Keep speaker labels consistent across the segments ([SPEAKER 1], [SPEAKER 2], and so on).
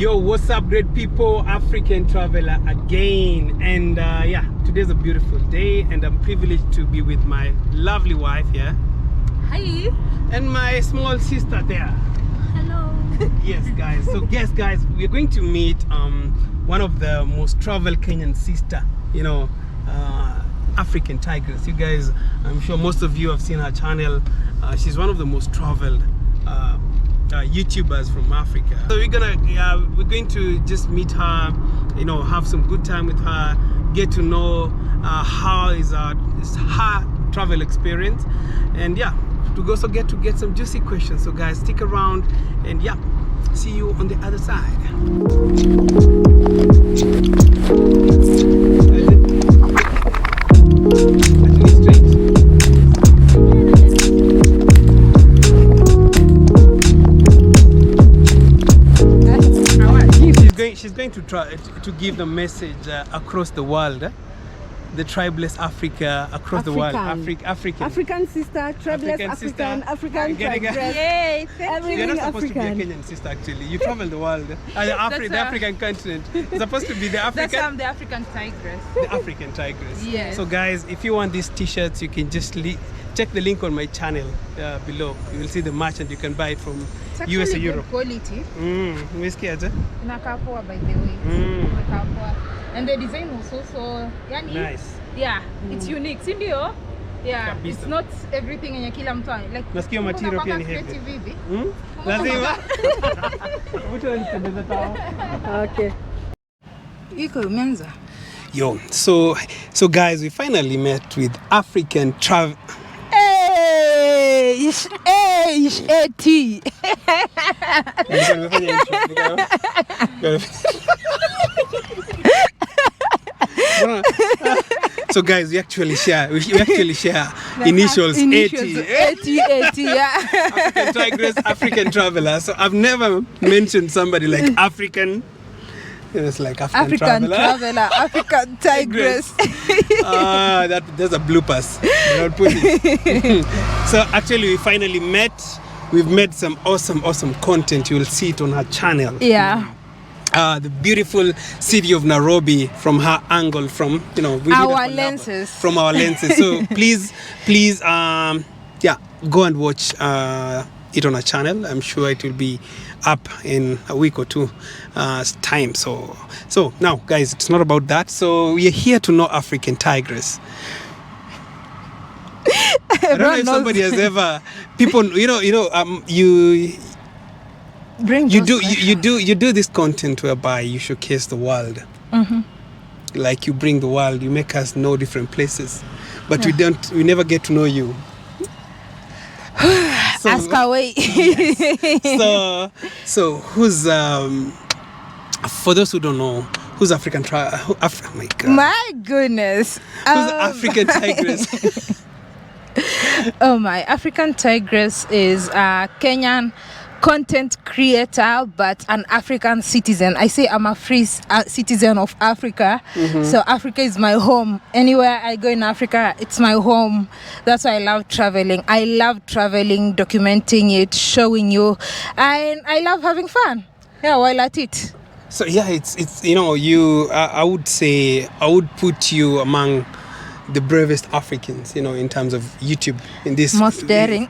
[SPEAKER 1] Yo, what's up, great people? African traveler again, and yeah, today's a beautiful day, and I'm privileged to be with my lovely wife here.
[SPEAKER 2] Hi.
[SPEAKER 1] And my small sister there.
[SPEAKER 2] Hello.
[SPEAKER 1] Yes, guys. So, yes, guys, we're going to meet one of the most traveled Kenyan sister. You know, African Tigress. You guys, I'm sure most of you have seen her channel. She's one of the most traveled YouTubers from Africa. So we're going to just meet her, you know, have some good time with her, get to know how is her travel experience, and yeah, to also get some juicy questions. So guys, stick around, and yeah, see you on the other side. She's going to try to give the message across the world, the tribeless Africa across the world. African
[SPEAKER 2] sister, tribeless African Tigress.
[SPEAKER 1] Yay! You're not supposed
[SPEAKER 2] African.
[SPEAKER 1] to be a Kenyan sister, actually. You travel the world. The African continent. It's supposed to be the African.
[SPEAKER 2] That's why I'm the African Tigress.
[SPEAKER 1] The African Tigress.
[SPEAKER 2] Yes.
[SPEAKER 1] So guys, if you want these t-shirts, you can just check the link on my channel below. You will see the merch, and you can buy it from US or Europe.
[SPEAKER 2] Quality.
[SPEAKER 1] Umesikia aje?
[SPEAKER 2] Inakaa poa, by the way. Inakaa poa. And the design was also
[SPEAKER 1] nice.
[SPEAKER 2] Yeah, it's unique. Si ndio? Yeah,
[SPEAKER 1] Kabisa.
[SPEAKER 2] It's not everything yenye kila mtu like.
[SPEAKER 1] Nasikia material pia ni heavy. Lazima. Mtu anipendeza tao. Okay.
[SPEAKER 2] Iko umeanza.
[SPEAKER 1] Yo, so guys, we finally met with African travel. So guys, we actually share initials 80,
[SPEAKER 2] yeah.
[SPEAKER 1] African Tigress, African traveler. So I've never mentioned somebody like African. It's like African traveler,
[SPEAKER 2] African Tigress.
[SPEAKER 1] There's a bloopers. I'll put it. So actually, we finally met. We've made some awesome content. You will see it on her channel.
[SPEAKER 2] Yeah.
[SPEAKER 1] The beautiful city of Nairobi from her angle, from
[SPEAKER 2] our lenses.
[SPEAKER 1] From our lenses. So please, yeah, go and watch it on our channel. I'm sure it will be up in a week or two time. So now, guys, it's not about that. So we are here to know African Tigress. I don't know if somebody has ever you do this content whereby you showcase the world. Like you bring the world, you make us know different places, but we never get to know you. So,
[SPEAKER 2] ask away.
[SPEAKER 1] Yes. So who's for those who don't know, who's African oh my God.
[SPEAKER 2] My goodness.
[SPEAKER 1] Who's African Tigress?
[SPEAKER 2] Oh my, African Tigress is a Kenyan content creator, but an African citizen. I say I'm a free citizen of Africa. So Africa is my home. Anywhere I go in Africa, it's my home. That's why I love traveling. I love traveling, documenting it, showing you, and I love having fun. Yeah, while at it.
[SPEAKER 1] So yeah, it's you. I would say I would put you among the bravest Africans, in terms of YouTube, in this
[SPEAKER 2] most daring,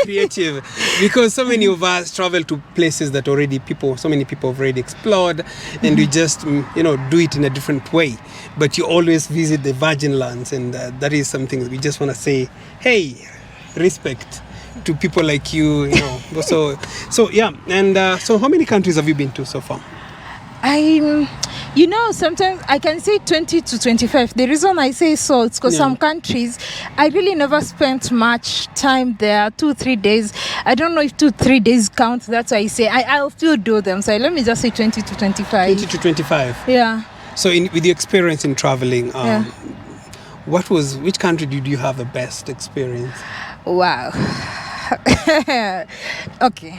[SPEAKER 1] creative, because so many of us travel to places that so many people have already explored, and we just do it in a different way. But you always visit the virgin lands, and that is something that we just want to say, hey, respect to people like you, So yeah, and so how many countries have you been to so far?
[SPEAKER 2] Sometimes I can say 20 to 25. The reason I say so is because some countries, I really never spent much time there, 2-3 days. I don't know if 2-3 days count. That's why I say I'll still do them. So let me just say 20 to 25.
[SPEAKER 1] 20 to 25.
[SPEAKER 2] Yeah.
[SPEAKER 1] So with your experience in traveling, which country did you have the best experience?
[SPEAKER 2] Wow. Okay.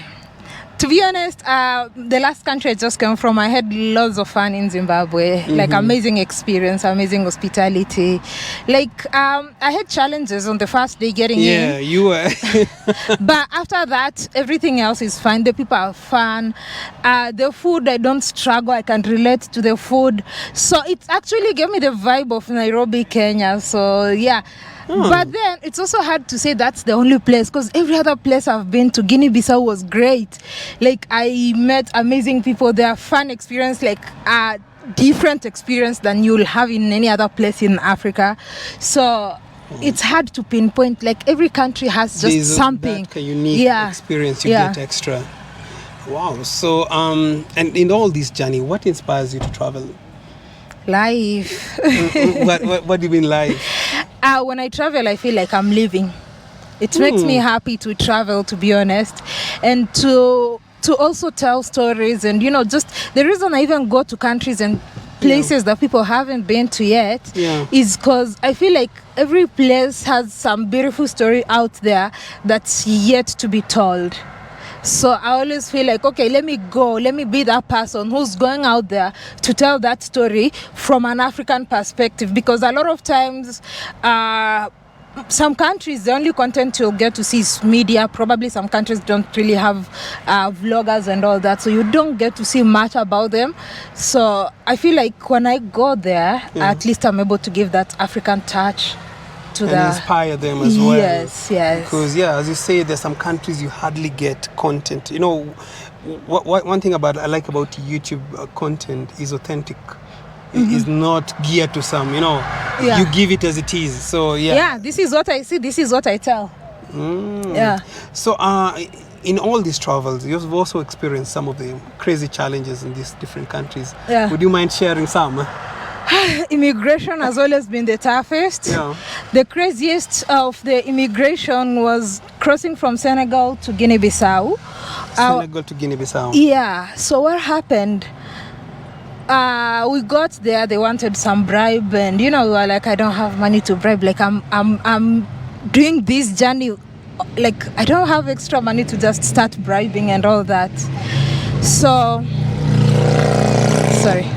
[SPEAKER 2] To be honest, the last country I just came from, I had lots of fun in Zimbabwe. Like amazing experience, amazing hospitality. Like I had challenges on the first day getting in.
[SPEAKER 1] Yeah, you were.
[SPEAKER 2] But after that, everything else is fine. The people are fun. The food, I don't struggle. I can relate to the food. So it actually gave me the vibe of Nairobi, Kenya. So yeah. But then it's also hard to say that's the only place, because every other place I've been to, Guinea-Bissau was great. Like I met amazing people there, fun experience, like different experience than you'll have in any other place in Africa. So it's hard to pinpoint. Like every country has just something.
[SPEAKER 1] That unique experience you get extra. Wow. So and in all this journey, what inspires you to travel?
[SPEAKER 2] Life.
[SPEAKER 1] What do you mean life?
[SPEAKER 2] When I travel, I feel like I'm living. It makes me happy to travel, to be honest, and to also tell stories. And just the reason I even go to countries and places that people haven't been to yet is because I feel like every place has some beautiful story out there that's yet to be told. So I always feel like, okay, let me be that person who's going out there to tell that story from an African perspective. Because a lot of times, some countries, the only content you'll get to see is media. Probably some countries don't really have vloggers and all that, so you don't get to see much about them. So I feel like when I go there, at least I'm able to give that African touch to
[SPEAKER 1] inspire them as well.
[SPEAKER 2] Yes.
[SPEAKER 1] Because as you say, there's some countries you hardly get content. One thing I like about YouTube content is authentic. Is not geared to some. You give it as it is. So
[SPEAKER 2] this is what I see. This is what I tell.
[SPEAKER 1] So in all these travels, you've also experienced some of the crazy challenges in these different countries. Would you mind sharing some?
[SPEAKER 2] Immigration has always been the toughest. The craziest of the immigration was crossing from Senegal to Guinea-Bissau.
[SPEAKER 1] Senegal to Guinea-Bissau.
[SPEAKER 2] Yeah. So what happened? We got there. They wanted some bribe, and we were like, I don't have money to bribe. Like I'm doing this journey. Like I don't have extra money to just start bribing and all that. So sorry.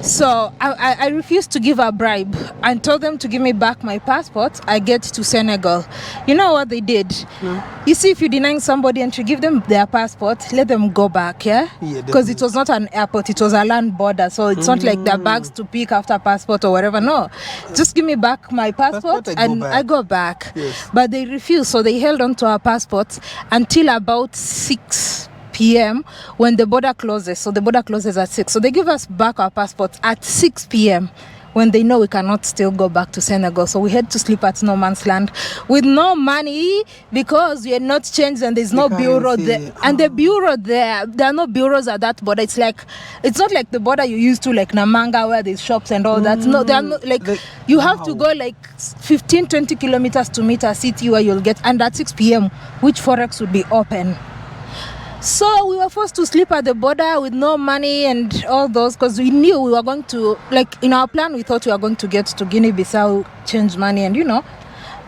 [SPEAKER 2] So I refused to give a bribe and told them to give me back my passport. I get to Senegal. You know what they did? You see, if you're denying somebody and you give them their passport, let them go back, because it was not an airport, it was a land border. So it's not like their bags to pick after passport or whatever. No, just give me back my passport and I go back. But they refused, so they held on to our passports until about 6 p.m. when the border closes. So the border closes at 6. So they give us back our passports at 6 p.m. when they know we cannot still go back to Senegal. So we had to sleep at no man's land with no money because we had not changed and there's no bureau there. And the bureau there are no bureaus at that border. It's not like the border you used to, like Namanga, where there's shops and all that. No, they are not, you have to go like 15-20 kilometers to meet a city where you'll get, and at 6 p.m. which forex would be open. So we were forced to sleep at the border with no money and all those, because we knew we were going to, in our plan, we thought we were going to get to Guinea-Bissau, change money, and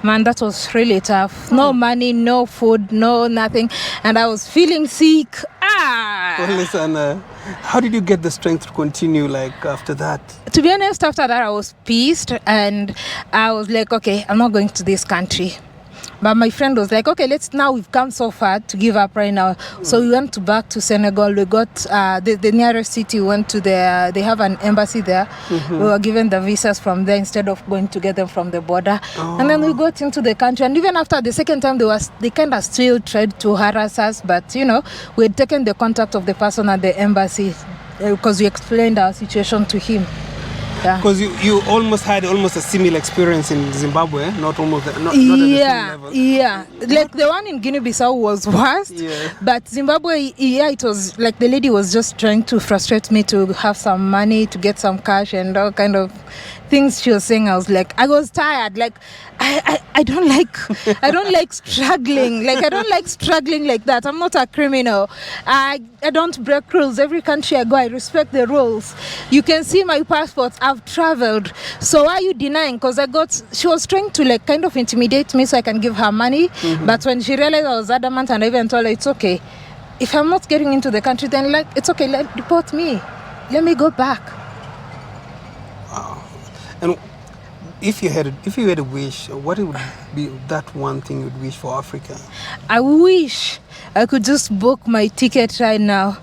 [SPEAKER 2] man, that was really tough. No money, no food, no nothing, and I was feeling sick.
[SPEAKER 1] Well, listen, how did you get the strength to continue after that?
[SPEAKER 2] To be honest, after that I was pissed and I was like, okay, I'm not going to this country. But my friend was like, okay, we've come so far to give up right now. So we went back to Senegal. We got the nearest city, went to they have an embassy there. We were given the visas from there instead of going to get them from the border. And then we got into the country. And even after the second time, they kind of still tried to harass us. But, we had taken the contact of the person at the embassy because we explained our situation to him.
[SPEAKER 1] Because you almost had a similar experience in Zimbabwe, not at the same level.
[SPEAKER 2] Like the one in Guinea-Bissau was worse, but Zimbabwe, it was like the lady was just trying to frustrate me to have some money, to get some cash and all kind of things she was saying, I was tired. Like, I don't like struggling. Like, I don't like struggling like that. I'm not a criminal. I don't break rules. Every country I go, I respect the rules. You can see my passport. I've traveled. So why are you denying? Because she was trying to like kind of intimidate me so I can give her money. But when she realized I was adamant, and I even told her it's okay. If I'm not getting into the country, then like it's okay. Deport me. Let me go back.
[SPEAKER 1] Wow. And if you had a wish, what would be that one thing you'd wish for Africa?
[SPEAKER 2] I wish I could just book my ticket right now.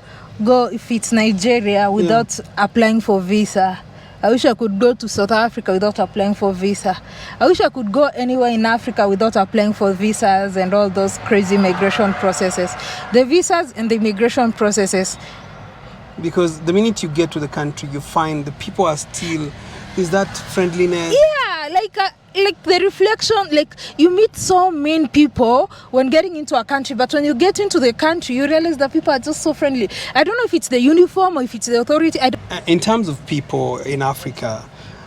[SPEAKER 2] Go if it's Nigeria without applying for visa. I wish I could go to South Africa without applying for visa. I wish I could go anywhere in Africa without applying for visas and all those crazy migration processes. The visas and the immigration processes.
[SPEAKER 1] Because the minute you get to the country, you find the people are still, is that friendliness?
[SPEAKER 2] Yeah, like the reflection, like you meet so mean people when getting into a country, but when you get into the country, you realize that people are just so friendly. I don't know if it's the uniform or if it's the authority.
[SPEAKER 1] In terms of people in Africa,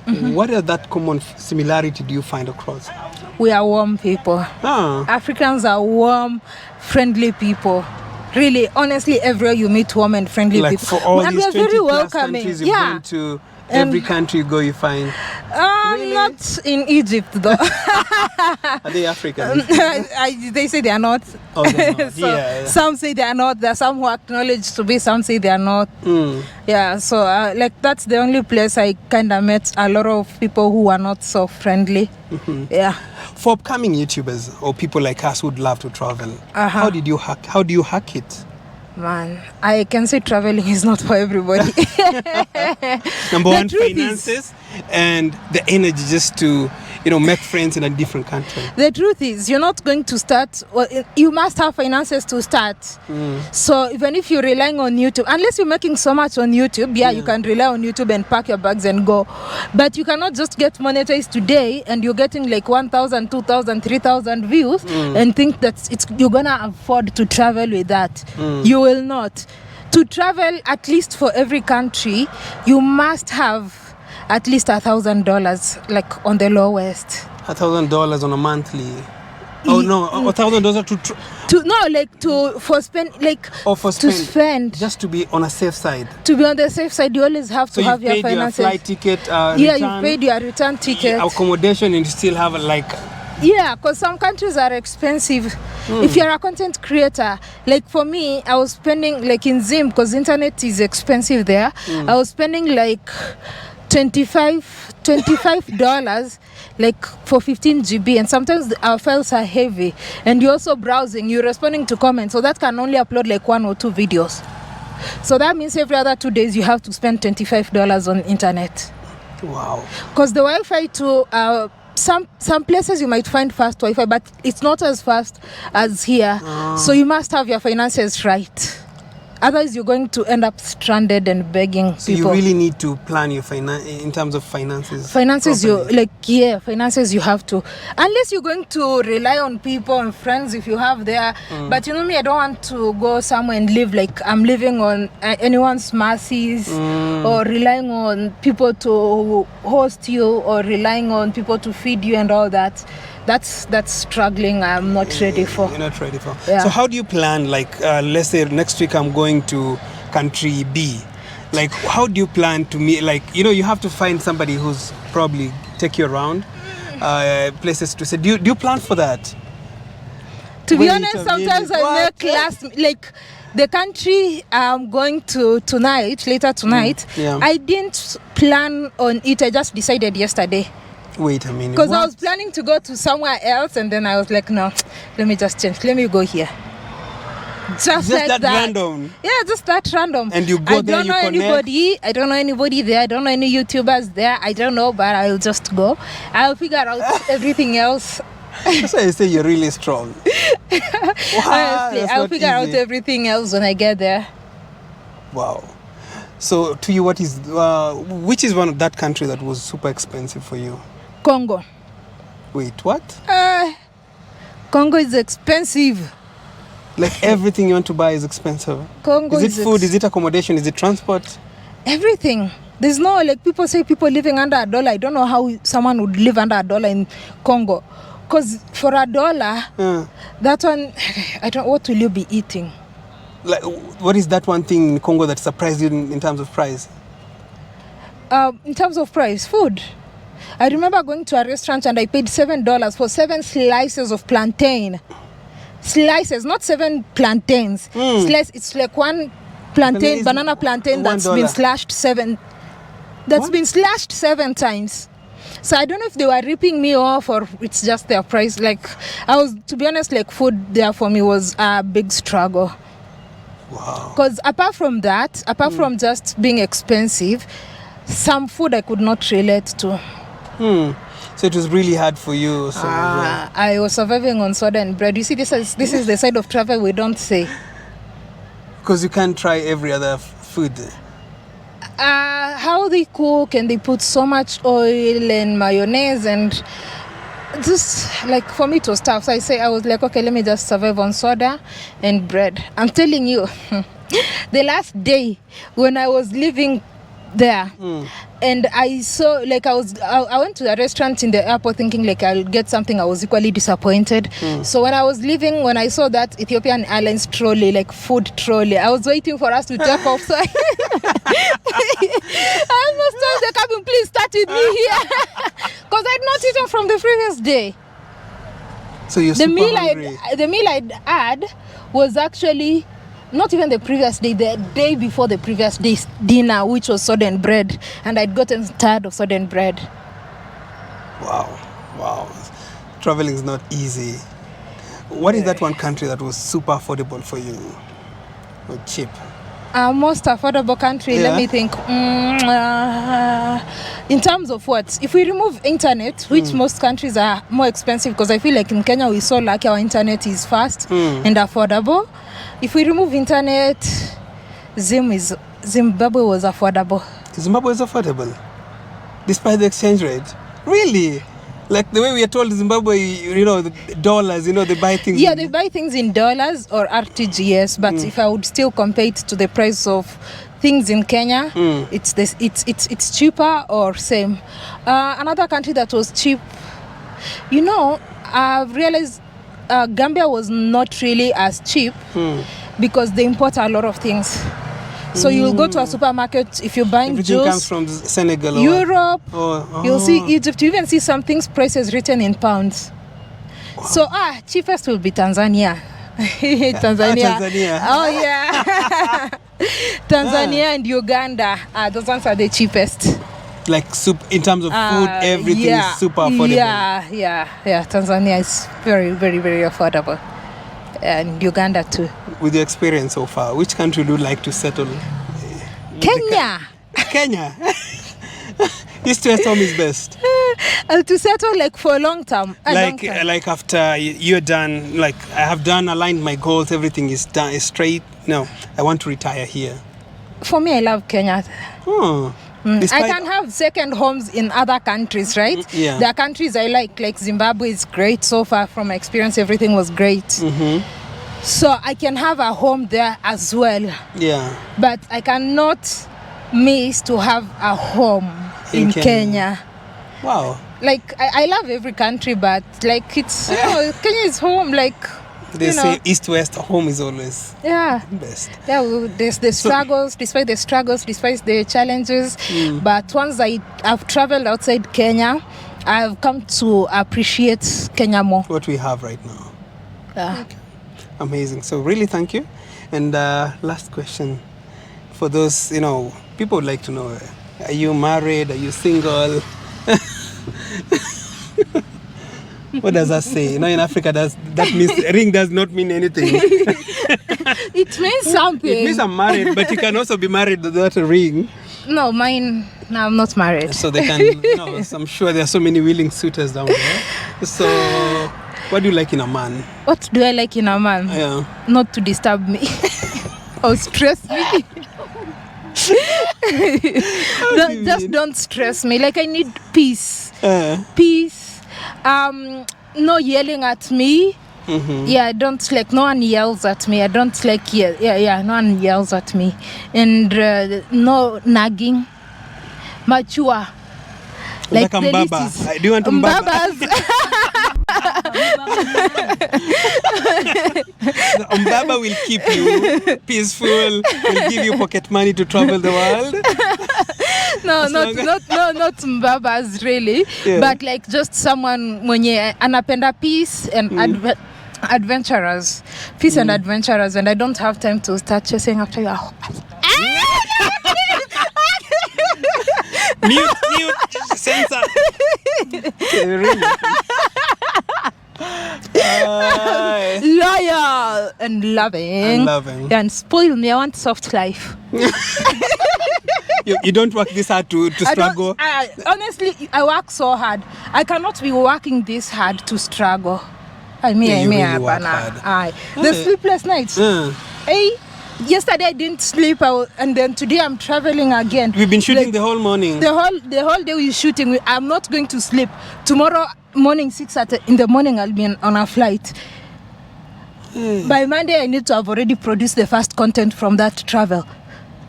[SPEAKER 1] what are that common similarity do you find across?
[SPEAKER 2] We are warm people. Africans are warm, friendly people. Really, honestly, everywhere you meet warm and friendly
[SPEAKER 1] like
[SPEAKER 2] people.
[SPEAKER 1] For all
[SPEAKER 2] and
[SPEAKER 1] these
[SPEAKER 2] we are
[SPEAKER 1] 20
[SPEAKER 2] very
[SPEAKER 1] plus
[SPEAKER 2] welcoming.
[SPEAKER 1] countries you've been to, every country you go, you find. Really?
[SPEAKER 2] Not in Egypt though.
[SPEAKER 1] Are they African?
[SPEAKER 2] They say they are not.
[SPEAKER 1] Oh, they're not.
[SPEAKER 2] So some say they are not. There are some who acknowledge to be. Some say they are not. Yeah. So like that's the only place I kind of met a lot of people who are not so friendly. Yeah.
[SPEAKER 1] For upcoming YouTubers or people like us who'd love to travel, how do you hack it?
[SPEAKER 2] Man, I can say traveling is not for everybody.
[SPEAKER 1] Number one, finances and the energy just to, make friends in a different country.
[SPEAKER 2] The truth is, you're not going to start, you must have finances to start. So even if you're relying on YouTube, unless you're making so much on YouTube, you can rely on YouTube and pack your bags and go. But you cannot just get monetized today and you're getting like 1,000, 2,000, 3,000 views and think that you're going to afford to travel with that. You will not. To travel, at least for every country, you must have at least $1,000, like on the lowest.
[SPEAKER 1] $1,000 on a monthly. Oh no, $1,000 to spend. Just to be on a safe side.
[SPEAKER 2] To be on the safe side, you always have to have your finances.
[SPEAKER 1] Your flight ticket.
[SPEAKER 2] You paid your return ticket.
[SPEAKER 1] Accommodation, and you still have
[SPEAKER 2] Yeah, because some countries are expensive. If you're a content creator, like for me, I was spending like in Zim, because internet is expensive there. I was spending like $25 like for 15 GB, and sometimes our files are heavy, and you're also browsing, you're responding to comments, so that can only upload like 1 or 2 videos. So that means every other 2 days you have to spend $25 on internet.
[SPEAKER 1] Wow.
[SPEAKER 2] Because the Wi-Fi too, some places you might find fast Wi-Fi, but it's not as fast as here. So you must have your finances right. Otherwise, you're going to end up stranded and begging people.
[SPEAKER 1] So you really need to plan your in terms of finances.
[SPEAKER 2] Finances, finances you have to. Unless you're going to rely on people and friends if you have there. But me, I don't want to go somewhere and live like I'm living on anyone's mercies or relying on people to host you or relying on people to feed you and all that. That's struggling. I'm not ready for.
[SPEAKER 1] You're not ready for.
[SPEAKER 2] Yeah.
[SPEAKER 1] So how do you plan? Like, let's say next week I'm going to country B. Like, how do you plan to meet? Like, you have to find somebody who's probably take you around places to say. Do you plan for that?
[SPEAKER 2] To be honest, sometimes I make like the country I'm going to later tonight. I didn't plan on it. I just decided yesterday.
[SPEAKER 1] Wait a minute.
[SPEAKER 2] Because I was planning to go to somewhere else, and then I was like, no, let me just change. Let me go here. Just like that.
[SPEAKER 1] Random.
[SPEAKER 2] Yeah, just that random.
[SPEAKER 1] And you go there, you connect.
[SPEAKER 2] I don't know anybody there. I don't know any YouTubers there. I don't know, but I'll just go. I'll figure out everything else.
[SPEAKER 1] That's why I say you're really strong.
[SPEAKER 2] Honestly, I'll figure out everything else when I get there.
[SPEAKER 1] Wow. So to you, which is one of that country that was super expensive for you?
[SPEAKER 2] Congo.
[SPEAKER 1] Wait, what?
[SPEAKER 2] Congo is expensive.
[SPEAKER 1] Like everything you want to buy is expensive.
[SPEAKER 2] Congo
[SPEAKER 1] is it food? Is it accommodation? Is it transport?
[SPEAKER 2] Everything. There's no, like, people say people living under $1. I don't know how someone would live under $1 in Congo. Because for $1, that one, I don't. What will you be eating?
[SPEAKER 1] Like, what is that one thing in Congo that surprised you in terms of price?
[SPEAKER 2] In terms of price, food. I remember going to a restaurant and I paid $7 for 7 slices of plantain. Slices, not 7 plantains. Slice. It's like one plantain, banana plantain that's been slashed 7. That's been slashed 7 times. So I don't know if they were ripping me off or it's just their price. Like, to be honest, like, food there for me was a big struggle.
[SPEAKER 1] Wow.
[SPEAKER 2] Because apart from just being expensive, some food I could not relate to.
[SPEAKER 1] So it was really hard for you. So,
[SPEAKER 2] I was surviving on soda and bread. You see, this is the side of travel we don't say.
[SPEAKER 1] Because you can't try every other food.
[SPEAKER 2] How they cook, and they put so much oil and mayonnaise, and just, like, for me it was tough. So I was like, okay, let me just survive on soda and bread. I'm telling you, the last day when I was leaving there, and I saw, like, I went to a restaurant in the airport thinking like I'll get something. I was equally disappointed. So when I was leaving, when I saw that Ethiopian Airlines trolley, like food trolley, I was waiting for us to take off. So I almost told the cabin, please start with me here, because I'd not eaten from the previous day.
[SPEAKER 1] So you're super hungry.
[SPEAKER 2] The meal I'd had was actually not even the previous day, the day before the previous day's dinner, which was soda and bread, and I'd gotten tired of soda and bread.
[SPEAKER 1] Wow. Traveling is not easy. What is that one country that was super affordable for you? Or cheap?
[SPEAKER 2] Most affordable country, let me think. In terms of what? If we remove internet, which most countries are more expensive, because I feel like in Kenya we're so lucky our internet is fast and affordable. If we remove internet, Zimbabwe was affordable.
[SPEAKER 1] Zimbabwe is affordable, despite the exchange rate. Really? Like the way we are told Zimbabwe, the dollars, they buy things.
[SPEAKER 2] Yeah, they buy things in dollars or RTGS. But if I would still compare it to the price of things in Kenya, it's cheaper or same. Another country that was cheap, I've realized Gambia was not really as cheap because they import a lot of things. So you'll go to a supermarket, if you're buying
[SPEAKER 1] everything
[SPEAKER 2] juice,
[SPEAKER 1] comes from Senegal,
[SPEAKER 2] Europe, you'll see Egypt, you even see some things prices written in pounds. Wow. So cheapest will be Tanzania. Tanzania. Oh yeah. Tanzania and Uganda. Those ones are the cheapest.
[SPEAKER 1] Like in terms of food, everything is super affordable.
[SPEAKER 2] Yeah. Tanzania is very, very, very affordable. And Uganda too.
[SPEAKER 1] With your experience so far, which country would you like to settle?
[SPEAKER 2] Kenya.
[SPEAKER 1] Kenya. East West home is best.
[SPEAKER 2] To settle like for a long term.
[SPEAKER 1] Like after you're done, like I have done, aligned my goals, everything is done, is straight. No, I want to retire here.
[SPEAKER 2] For me, I love Kenya. I can have second homes in other countries, right?
[SPEAKER 1] Yeah.
[SPEAKER 2] There are countries I like Zimbabwe is great so far. From my experience, everything was great. So I can have a home there as well.
[SPEAKER 1] Yeah.
[SPEAKER 2] But I cannot miss to have a home in Kenya.
[SPEAKER 1] Wow.
[SPEAKER 2] Like I love every country, but like it's Kenya is home. Like
[SPEAKER 1] they say East-West home is always best.
[SPEAKER 2] Yeah, there's the struggles, despite the challenges. But once I've traveled outside Kenya, I've come to appreciate Kenya more.
[SPEAKER 1] What we have right now.
[SPEAKER 2] Yeah.
[SPEAKER 1] Okay. Amazing. So really thank you. And last question. For those, people would like to know, are you married? Are you single? What does that say? In Africa, that means ring does not mean anything.
[SPEAKER 2] It means something.
[SPEAKER 1] It means I'm married, but you can also be married without a ring.
[SPEAKER 2] No, I'm not married.
[SPEAKER 1] So they can, so I'm sure there are so many willing suitors down there. So, what do you like in a man?
[SPEAKER 2] What do I like in a man?
[SPEAKER 1] Yeah.
[SPEAKER 2] Not to disturb me or stress me. Don't stress me. Like I need peace. Peace. No yelling at me. Yeah, I don't like, no one yells at me. I don't like, no one yells at me. And no nagging. mature.
[SPEAKER 1] Like
[SPEAKER 2] the
[SPEAKER 1] mbaba.
[SPEAKER 2] list is
[SPEAKER 1] Do you want mbaba?
[SPEAKER 2] mbabas.
[SPEAKER 1] The mbaba will keep you peaceful, will give you pocket money to travel the world.
[SPEAKER 2] No, not mbabas really,
[SPEAKER 1] Yeah.
[SPEAKER 2] but like just someone mwenye anapenda peace and adventurers. Peace and adventurers, and I don't have time to start chasing after you.
[SPEAKER 1] Mute, censor. Really?
[SPEAKER 2] Loyal and loving. And spoil me. I want soft life.
[SPEAKER 1] You don't work this hard to struggle?
[SPEAKER 2] Honestly, I work so hard. I cannot be working this hard to struggle. I mean,
[SPEAKER 1] you really work hard.
[SPEAKER 2] The sleepless nights. Hey, yesterday I didn't sleep, and then today I'm traveling again.
[SPEAKER 1] We've been shooting the whole morning.
[SPEAKER 2] The whole day we're shooting. I'm not going to sleep. Tomorrow morning, 6 in the morning, I'll be on a flight. By Monday, I need to have already produced the first content from that travel.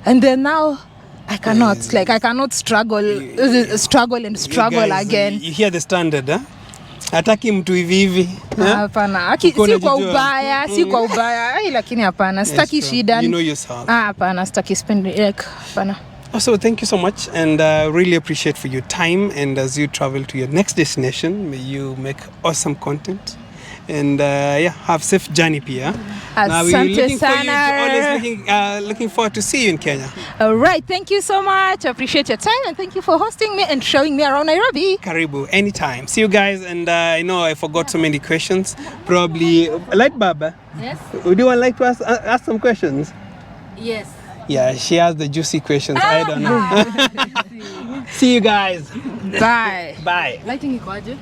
[SPEAKER 2] And then now, I cannot. Like, I cannot struggle
[SPEAKER 1] guys,
[SPEAKER 2] again.
[SPEAKER 1] You hear the standard, huh? Hataki mtu hivi hivi.
[SPEAKER 2] Hapana. Si kwa ubaya. Ai, lakini hapana. Sitaki shida.
[SPEAKER 1] You know yourself.
[SPEAKER 2] Hapana, sitaki spend hapana.
[SPEAKER 1] Also, thank you so much, and really appreciate for your time. And as you travel to your next destination, may you make awesome content. And have safe journey, Pia. Now we're looking for you. Always looking forward to see you in Kenya.
[SPEAKER 2] All right, thank you so much. I appreciate your time, and thank you for hosting me and showing me around Nairobi.
[SPEAKER 1] Karibu, anytime. See you guys. And I know I forgot so many questions. Probably, Light Baba.
[SPEAKER 2] Yes.
[SPEAKER 1] Would you like to ask some questions?
[SPEAKER 2] Yes.
[SPEAKER 1] Yeah, she has the juicy questions. I don't know. See you guys.
[SPEAKER 2] Bye.
[SPEAKER 1] Bye.
[SPEAKER 2] Lighting ikoaje?